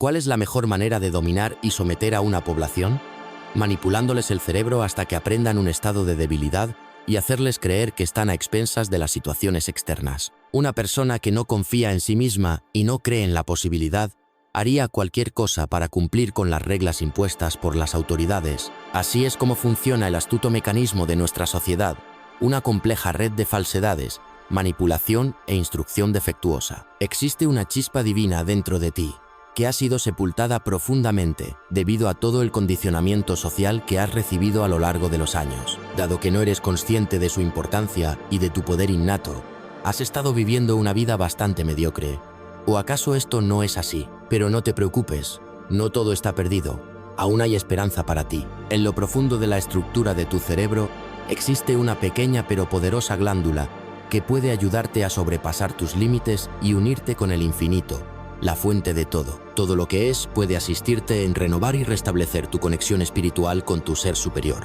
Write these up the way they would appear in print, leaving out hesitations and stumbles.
¿Cuál es la mejor manera de dominar y someter a una población? Manipulándoles el cerebro hasta que aprendan un estado de debilidad y hacerles creer que están a expensas de las situaciones externas. Una persona que no confía en sí misma y no cree en la posibilidad, haría cualquier cosa para cumplir con las reglas impuestas por las autoridades. Así es como funciona el astuto mecanismo de nuestra sociedad, una compleja red de falsedades, manipulación e instrucción defectuosa. Existe una chispa divina dentro de ti, que ha sido sepultada profundamente debido a todo el condicionamiento social que has recibido a lo largo de los años. Dado que no eres consciente de su importancia y de tu poder innato, has estado viviendo una vida bastante mediocre. ¿O acaso esto no es así? Pero no te preocupes, no todo está perdido. Aún hay esperanza para ti. En lo profundo de la estructura de tu cerebro existe una pequeña pero poderosa glándula que puede ayudarte a sobrepasar tus límites y unirte con el infinito, la fuente de todo. Todo lo que es puede asistirte en renovar y restablecer tu conexión espiritual con tu ser superior.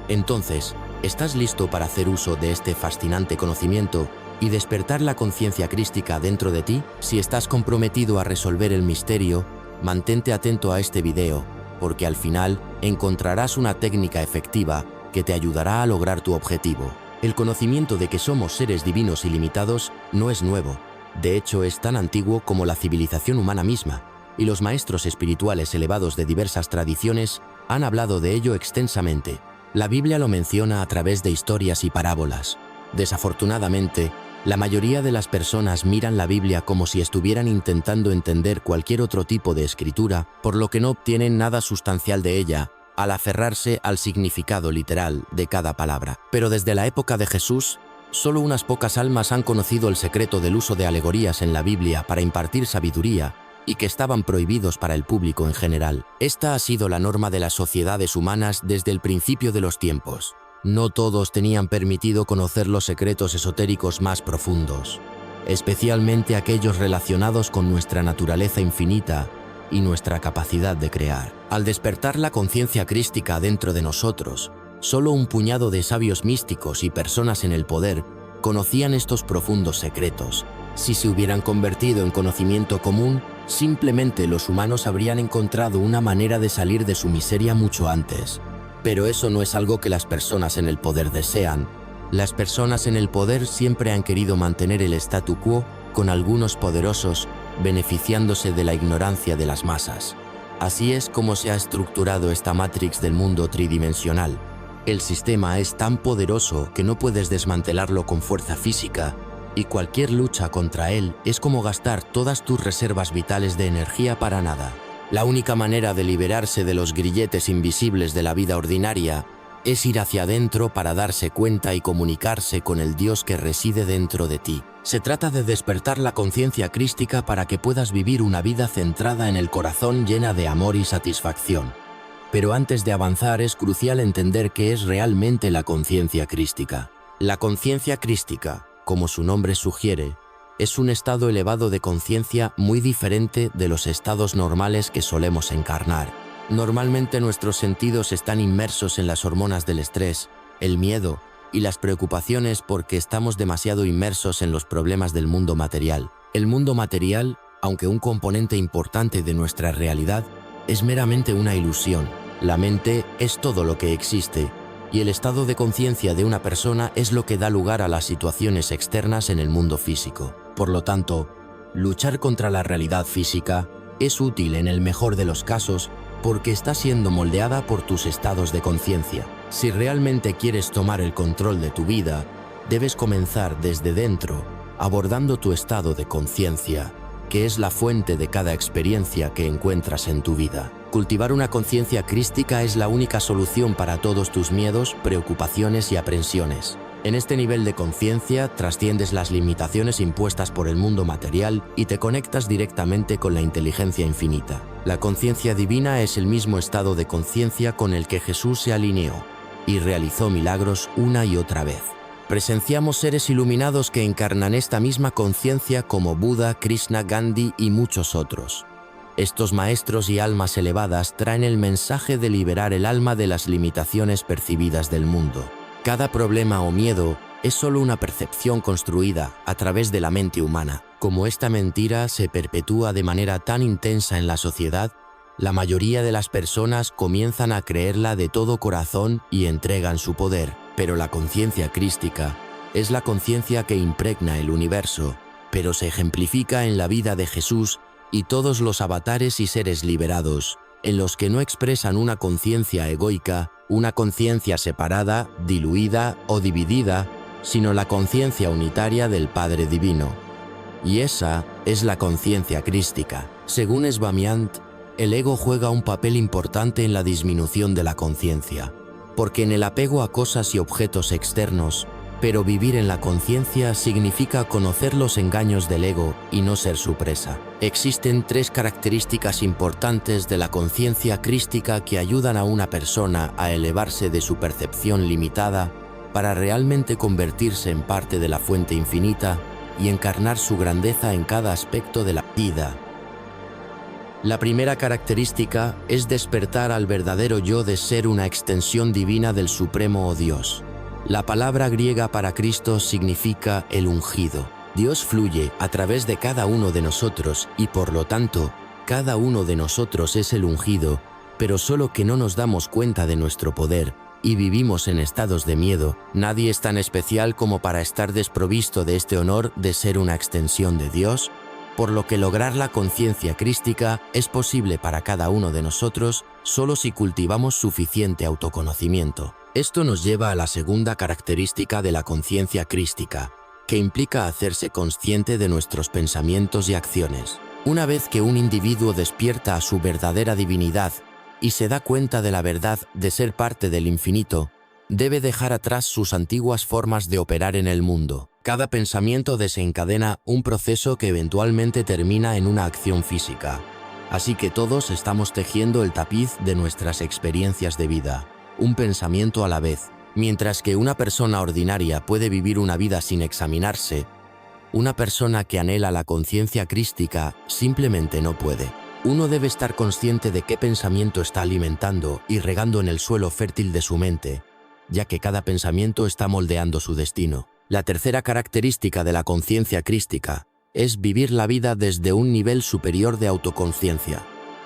Entonces, ¿estás listo para hacer uso de este fascinante conocimiento y despertar la conciencia crística dentro de ti? Si estás comprometido a resolver el misterio, mantente atento a este video, porque al final encontrarás una técnica efectiva que te ayudará a lograr tu objetivo. El conocimiento de que somos seres divinos ilimitados no es nuevo. De hecho, es tan antiguo como la civilización humana misma, y los maestros espirituales elevados de diversas tradiciones han hablado de ello extensamente. La Biblia lo menciona a través de historias y parábolas. Desafortunadamente, la mayoría de las personas miran la Biblia como si estuvieran intentando entender cualquier otro tipo de escritura, por lo que no obtienen nada sustancial de ella al aferrarse al significado literal de cada palabra. Pero desde la época de Jesús, solo unas pocas almas han conocido el secreto del uso de alegorías en la Biblia para impartir sabiduría y que estaban prohibidos para el público en general. Esta ha sido la norma de las sociedades humanas desde el principio de los tiempos. No todos tenían permitido conocer los secretos esotéricos más profundos, especialmente aquellos relacionados con nuestra naturaleza infinita y nuestra capacidad de crear. Al despertar la conciencia crística dentro de nosotros, solo un puñado de sabios místicos y personas en el poder conocían estos profundos secretos. Si se hubieran convertido en conocimiento común, simplemente los humanos habrían encontrado una manera de salir de su miseria mucho antes. Pero eso no es algo que las personas en el poder desean. Las personas en el poder siempre han querido mantener el statu quo, con algunos poderosos beneficiándose de la ignorancia de las masas. Así es como se ha estructurado esta Matrix del mundo tridimensional. El sistema es tan poderoso que no puedes desmantelarlo con fuerza física, y cualquier lucha contra él es como gastar todas tus reservas vitales de energía para nada. La única manera de liberarse de los grilletes invisibles de la vida ordinaria es ir hacia adentro para darse cuenta y comunicarse con el Dios que reside dentro de ti. Se trata de despertar la conciencia crística para que puedas vivir una vida centrada en el corazón, llena de amor y satisfacción. Pero antes de avanzar es crucial entender qué es realmente la conciencia crística. La conciencia crística, como su nombre sugiere, es un estado elevado de conciencia muy diferente de los estados normales que solemos encarnar. Normalmente nuestros sentidos están inmersos en las hormonas del estrés, el miedo y las preocupaciones porque estamos demasiado inmersos en los problemas del mundo material. El mundo material, aunque un componente importante de nuestra realidad, es meramente una ilusión. La mente es todo lo que existe, y el estado de conciencia de una persona es lo que da lugar a las situaciones externas en el mundo físico. Por lo tanto, luchar contra la realidad física es útil en el mejor de los casos porque está siendo moldeada por tus estados de conciencia. Si realmente quieres tomar el control de tu vida, debes comenzar desde dentro, abordando tu estado de conciencia, que es la fuente de cada experiencia que encuentras en tu vida. Cultivar una conciencia crística es la única solución para todos tus miedos, preocupaciones y aprensiones. En este nivel de conciencia trasciendes las limitaciones impuestas por el mundo material y te conectas directamente con la inteligencia infinita. La conciencia divina es el mismo estado de conciencia con el que Jesús se alineó y realizó milagros una y otra vez. Presenciamos seres iluminados que encarnan esta misma conciencia como Buda, Krishna, Gandhi y muchos otros. Estos maestros y almas elevadas traen el mensaje de liberar el alma de las limitaciones percibidas del mundo. Cada problema o miedo es solo una percepción construida a través de la mente humana. Como esta mentira se perpetúa de manera tan intensa en la sociedad, la mayoría de las personas comienzan a creerla de todo corazón y entregan su poder. Pero la conciencia crística es la conciencia que impregna el universo, pero se ejemplifica en la vida de Jesús y todos los avatares y seres liberados, en los que no expresan una conciencia egoica, una conciencia separada, diluida o dividida, sino la conciencia unitaria del Padre Divino. Y esa es la conciencia crística. Según Svamiant, el ego juega un papel importante en la disminución de la conciencia, porque en el apego a cosas y objetos externos, pero vivir en la conciencia significa conocer los engaños del ego y no ser su presa. Existen 3 características importantes de la conciencia crística que ayudan a una persona a elevarse de su percepción limitada para realmente convertirse en parte de la fuente infinita y encarnar su grandeza en cada aspecto de la vida. La primera característica es despertar al verdadero yo de ser una extensión divina del Supremo o Dios. La palabra griega para Cristo significa el ungido. Dios fluye a través de cada uno de nosotros y por lo tanto, cada uno de nosotros es el ungido, pero solo que no nos damos cuenta de nuestro poder y vivimos en estados de miedo. Nadie es tan especial como para estar desprovisto de este honor de ser una extensión de Dios, por lo que lograr la conciencia crística es posible para cada uno de nosotros solo si cultivamos suficiente autoconocimiento. Esto nos lleva a la segunda característica de la conciencia crística, que implica hacerse consciente de nuestros pensamientos y acciones. Una vez que un individuo despierta a su verdadera divinidad y se da cuenta de la verdad de ser parte del infinito, debe dejar atrás sus antiguas formas de operar en el mundo. Cada pensamiento desencadena un proceso que eventualmente termina en una acción física. Así que todos estamos tejiendo el tapiz de nuestras experiencias de vida, un pensamiento a la vez. Mientras que una persona ordinaria puede vivir una vida sin examinarse, una persona que anhela la conciencia crística simplemente no puede. Uno debe estar consciente de qué pensamiento está alimentando y regando en el suelo fértil de su mente, ya que cada pensamiento está moldeando su destino. La tercera característica de la conciencia crística es vivir la vida desde un nivel superior de autoconciencia.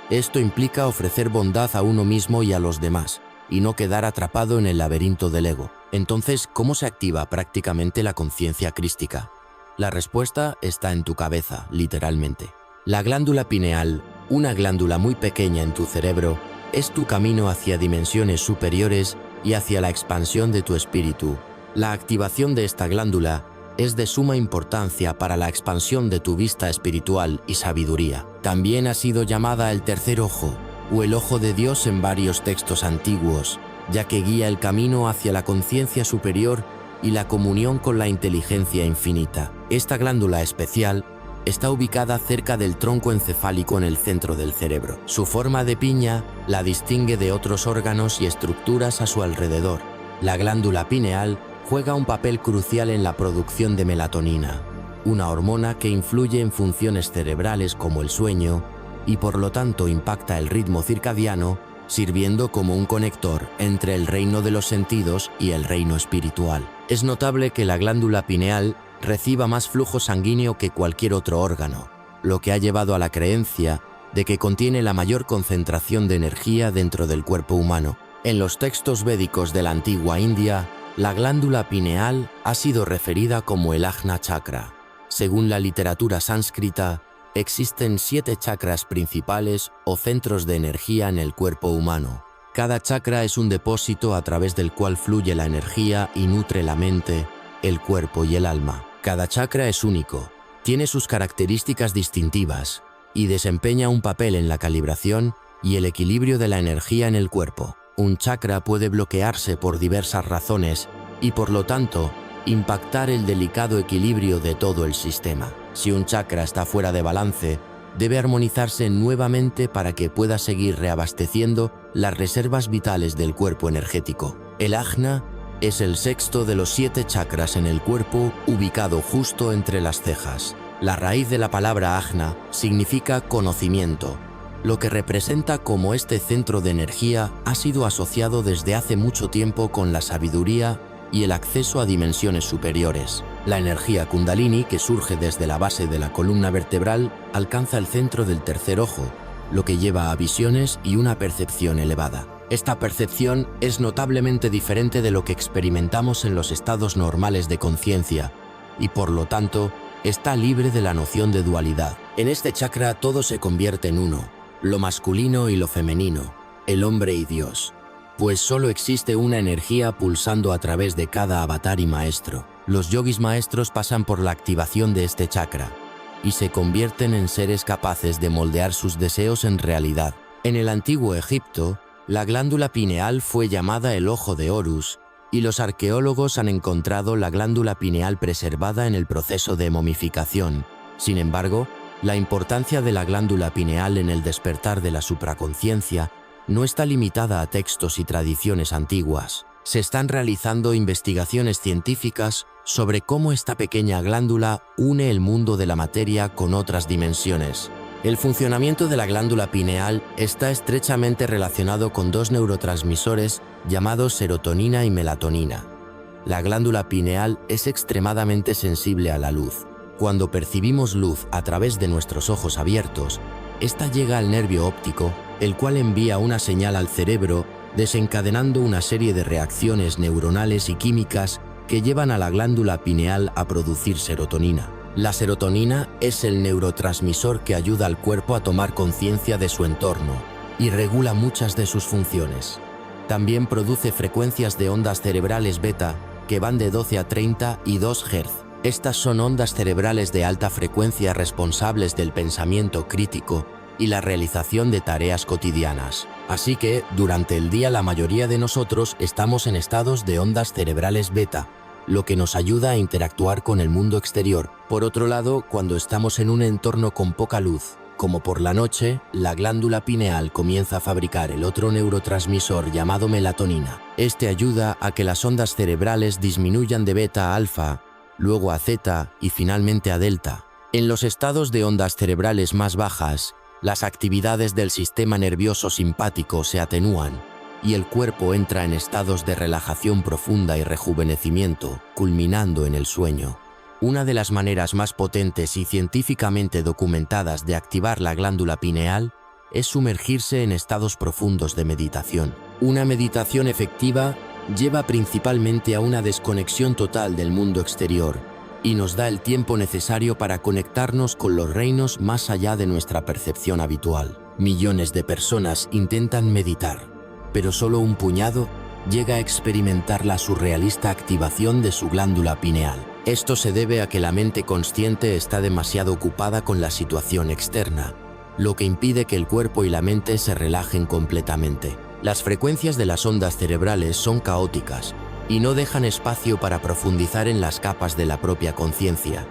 Esto implica ofrecer bondad a uno mismo y a los demás, y no quedar atrapado en el laberinto del ego. Entonces, ¿cómo se activa prácticamente la conciencia crística? La respuesta está en tu cabeza, literalmente. La glándula pineal, una glándula muy pequeña en tu cerebro, es tu camino hacia dimensiones superiores y hacia la expansión de tu espíritu. La activación de esta glándula es de suma importancia para la expansión de tu vista espiritual y sabiduría. También ha sido llamada el tercer ojo, o el ojo de Dios en varios textos antiguos, ya que guía el camino hacia la conciencia superior y la comunión con la inteligencia infinita. Esta glándula especial está ubicada cerca del tronco encefálico en el centro del cerebro. Su forma de piña la distingue de otros órganos y estructuras a su alrededor. La glándula pineal juega un papel crucial en la producción de melatonina, una hormona que influye en funciones cerebrales como el sueño y por lo tanto impacta el ritmo circadiano, sirviendo como un conector entre el reino de los sentidos y el reino espiritual. Es notable que la glándula pineal reciba más flujo sanguíneo que cualquier otro órgano, lo que ha llevado a la creencia de que contiene la mayor concentración de energía dentro del cuerpo humano. En los textos védicos de la antigua India, la glándula pineal ha sido referida como el Ajna chakra. Según la literatura sánscrita, existen 7 chakras principales o centros de energía en el cuerpo humano. Cada chakra es un depósito a través del cual fluye la energía y nutre la mente, el cuerpo y el alma. Cada chakra es único, tiene sus características distintivas y desempeña un papel en la calibración y el equilibrio de la energía en el cuerpo. Un chakra puede bloquearse por diversas razones y, por lo tanto, impactar el delicado equilibrio de todo el sistema. Si un chakra está fuera de balance, debe armonizarse nuevamente para que pueda seguir reabasteciendo las reservas vitales del cuerpo energético. El Ajna es el sexto de los 7 chakras en el cuerpo, ubicado justo entre las cejas. La raíz de la palabra Ajna significa conocimiento, lo que representa cómo este centro de energía ha sido asociado desde hace mucho tiempo con la sabiduría y el acceso a dimensiones superiores. La energía Kundalini, que surge desde la base de la columna vertebral, alcanza el centro del tercer ojo, lo que lleva a visiones y una percepción elevada. Esta percepción es notablemente diferente de lo que experimentamos en los estados normales de conciencia y, por lo tanto, está libre de la noción de dualidad. En este chakra todo se convierte en uno, lo masculino y lo femenino, el hombre y Dios, pues solo existe una energía pulsando a través de cada avatar y maestro. Los yogis maestros pasan por la activación de este chakra y se convierten en seres capaces de moldear sus deseos en realidad. En el antiguo Egipto, la glándula pineal fue llamada el ojo de Horus, y los arqueólogos han encontrado la glándula pineal preservada en el proceso de momificación. Sin embargo, la importancia de la glándula pineal en el despertar de la supraconciencia no está limitada a textos y tradiciones antiguas. Se están realizando investigaciones científicas sobre cómo esta pequeña glándula une el mundo de la materia con otras dimensiones. El funcionamiento de la glándula pineal está estrechamente relacionado con dos neurotransmisores llamados serotonina y melatonina. La glándula pineal es extremadamente sensible a la luz. Cuando percibimos luz a través de nuestros ojos abiertos, esta llega al nervio óptico, el cual envía una señal al cerebro, desencadenando una serie de reacciones neuronales y químicas que llevan a la glándula pineal a producir serotonina. La serotonina es el neurotransmisor que ayuda al cuerpo a tomar conciencia de su entorno y regula muchas de sus funciones. También produce frecuencias de ondas cerebrales beta que van de 12 a 30 y 2 Hz. Estas son ondas cerebrales de alta frecuencia responsables del pensamiento crítico y la realización de tareas cotidianas. Así que, durante el día la mayoría de nosotros estamos en estados de ondas cerebrales beta, lo que nos ayuda a interactuar con el mundo exterior. Por otro lado, cuando estamos en un entorno con poca luz, como por la noche, la glándula pineal comienza a fabricar el otro neurotransmisor llamado melatonina. Este ayuda a que las ondas cerebrales disminuyan de beta a alfa, luego a zeta y finalmente a delta. En los estados de ondas cerebrales más bajas, las actividades del sistema nervioso simpático se atenúan y el cuerpo entra en estados de relajación profunda y rejuvenecimiento, culminando en el sueño. Una de las maneras más potentes y científicamente documentadas de activar la glándula pineal es sumergirse en estados profundos de meditación. Una meditación efectiva lleva principalmente a una desconexión total del mundo exterior y nos da el tiempo necesario para conectarnos con los reinos más allá de nuestra percepción habitual. Millones de personas intentan meditar, pero solo un puñado llega a experimentar la surrealista activación de su glándula pineal. Esto se debe a que la mente consciente está demasiado ocupada con la situación externa, lo que impide que el cuerpo y la mente se relajen completamente. Las frecuencias de las ondas cerebrales son caóticas y no dejan espacio para profundizar en las capas de la propia conciencia.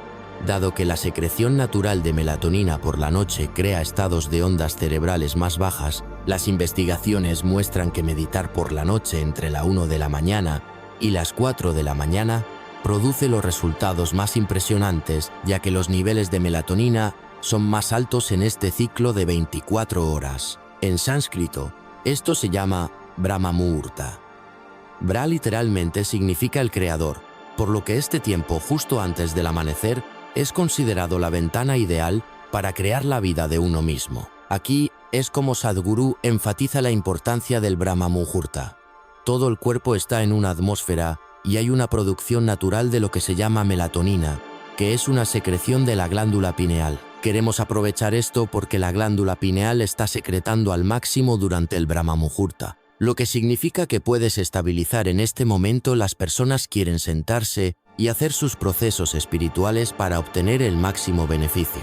Dado que la secreción natural de melatonina por la noche crea estados de ondas cerebrales más bajas, las investigaciones muestran que meditar por la noche entre la 1 de la mañana y las 4 de la mañana produce los resultados más impresionantes, ya que los niveles de melatonina son más altos en este ciclo de 24 horas. En sánscrito, esto se llama Brahma Muhurta. Bra literalmente significa el creador, por lo que este tiempo justo antes del amanecer es considerado la ventana ideal para crear la vida de uno mismo. Aquí es como Sadhguru enfatiza la importancia del Brahma Muhurta. Todo el cuerpo está en una atmósfera y hay una producción natural de lo que se llama melatonina, que es una secreción de la glándula pineal. Queremos aprovechar esto porque la glándula pineal está secretando al máximo durante el Brahma Muhurta, lo que significa que puedes estabilizar en este momento. Las personas quieren sentarse y hacer sus procesos espirituales para obtener el máximo beneficio.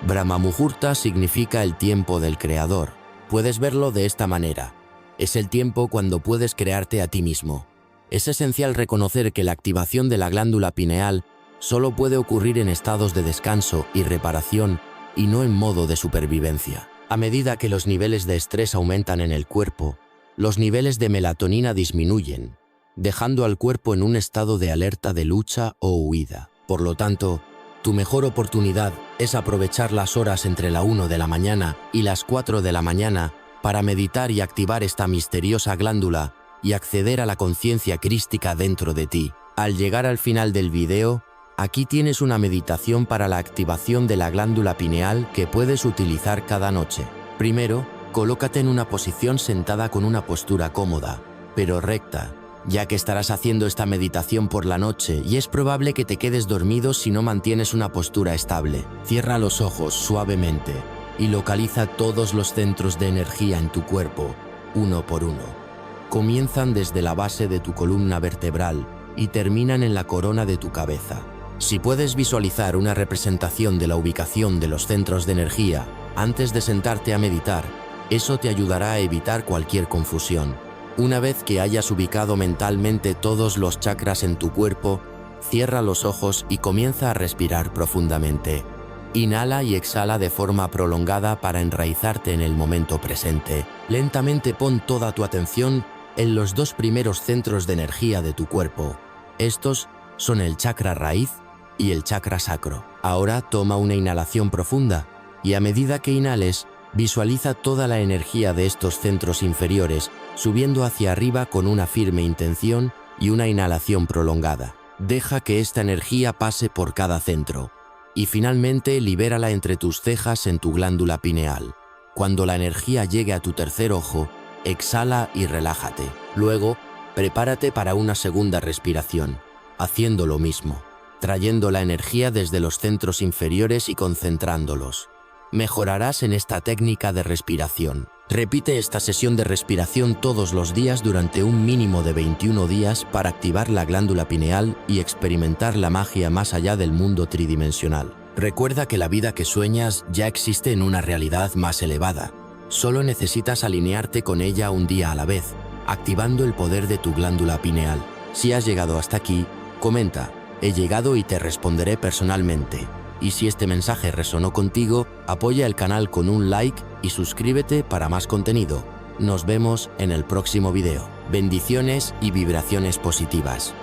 Brahma Muhurta significa el tiempo del creador. Puedes verlo de esta manera. Es el tiempo cuando puedes crearte a ti mismo. Es esencial reconocer que la activación de la glándula pineal solo puede ocurrir en estados de descanso y reparación y no en modo de supervivencia. A medida que los niveles de estrés aumentan en el cuerpo, los niveles de melatonina disminuyen, dejando al cuerpo en un estado de alerta de lucha o huida. Por lo tanto, tu mejor oportunidad es aprovechar las horas entre la 1 de la mañana y las 4 de la mañana para meditar y activar esta misteriosa glándula y acceder a la conciencia crística dentro de ti. Al llegar al final del video, aquí tienes una meditación para la activación de la glándula pineal que puedes utilizar cada noche. Primero, colócate en una posición sentada con una postura cómoda, pero recta, ya que estarás haciendo esta meditación por la noche y es probable que te quedes dormido si no mantienes una postura estable. Cierra los ojos suavemente y localiza todos los centros de energía en tu cuerpo, uno por uno. Comienzan desde la base de tu columna vertebral y terminan en la corona de tu cabeza. Si puedes visualizar una representación de la ubicación de los centros de energía antes de sentarte a meditar, eso te ayudará a evitar cualquier confusión. Una vez que hayas ubicado mentalmente todos los chakras en tu cuerpo, cierra los ojos y comienza a respirar profundamente. Inhala y exhala de forma prolongada para enraizarte en el momento presente. Lentamente pon toda tu atención en los dos primeros centros de energía de tu cuerpo. Estos son el chakra raíz y el chakra sacro. Ahora toma una inhalación profunda y a medida que inhales, visualiza toda la energía de estos centros inferiores subiendo hacia arriba con una firme intención y una inhalación prolongada. Deja que esta energía pase por cada centro y finalmente libérala entre tus cejas en tu glándula pineal. Cuando la energía llegue a tu tercer ojo, exhala y relájate. Luego, prepárate para una segunda respiración, haciendo lo mismo, trayendo la energía desde los centros inferiores y concentrándolos. Mejorarás en esta técnica de respiración. Repite esta sesión de respiración todos los días durante un mínimo de 21 días para activar la glándula pineal y experimentar la magia más allá del mundo tridimensional. Recuerda que la vida que sueñas ya existe en una realidad más elevada. Solo necesitas alinearte con ella un día a la vez, activando el poder de tu glándula pineal. Si has llegado hasta aquí, comenta, he llegado y te responderé personalmente. Y si este mensaje resonó contigo, apoya el canal con un like y suscríbete para más contenido. Nos vemos en el próximo video. Bendiciones y vibraciones positivas.